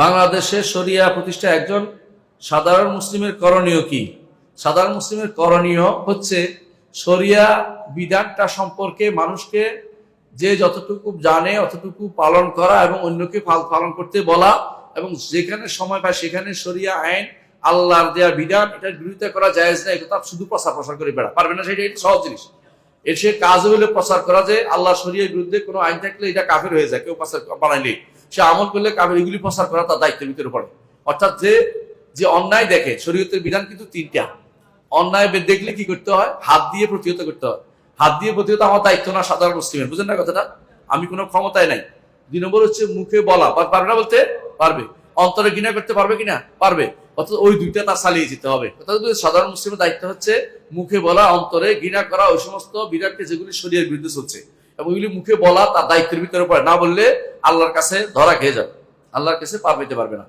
বাংলাদেশে শরিয়া প্রতিষ্ঠা একজন সাধারণ মুসলিমের করণীয় কি? সাধারণ মুসলিমের করণীয় হচ্ছে শরিয়া বিধানটা সম্পর্কে মানুষকে যে যতটুকু জানে অতটুকু পালন করা এবং অন্যকে পালন করতে বলা, এবং যেখানে সময় পায় সেখানে শরিয়া আইন আল্লাহর দেয়া বিধান এটার বিরোধিতা করা জায়েজ না। এটা শুধু প্রচার করে বেড়া পারবে না, সেটা সহজ জিনিস। এর সে কাজ হলে প্রচার করা যে আল্লাহ শরিয়ার বিরুদ্ধে কোনো আইন থাকলে এটা কাফের হয়ে যায়, কেউ প্রচার বানাইলে সে আমল করলে কাফের, এগুলি প্রচার করা তার দায়িত্বের ভিতরে পড়ে। অর্থাৎ যে অন্যায় দেখে, শরীয়তের বিধান কিন্তু তিনটা। অন্যায় দেখলে কি করতে হয়? হাত দিয়ে প্রতিহত করতে হয়। হাত দিয়ে প্রতিহত আমার দায়িত্ব না সাধারণ মুসলিমের, বুঝেন না কথাটা? আমি কোনো ক্ষমতায় নাই। 2 নম্বর হচ্ছে মুখে বলা, পারবে না বলতে পারবে, অন্তরে ঘৃণা করতে পারবে কিনা পারবে, অর্থাৎ ওই দুইটা তার চালিয়ে যেতে হবে। অর্থাৎ সাধারণ মুসলিমের দায়িত্ব হচ্ছে মুখে বলা, অন্তরে ঘৃণা করা ওই সমস্ত বিধানকে যেগুলি শরীয়তের বিরুদ্ধে চলছে, এবং ওইগুলি মুখে বলা তার দায়িত্বের ভিতরে পড়ে। না বললে আল্লাহর কাছে ধরা খেয়ে যাবে, আল্লাহর কাছে পার পেতে পারবে না।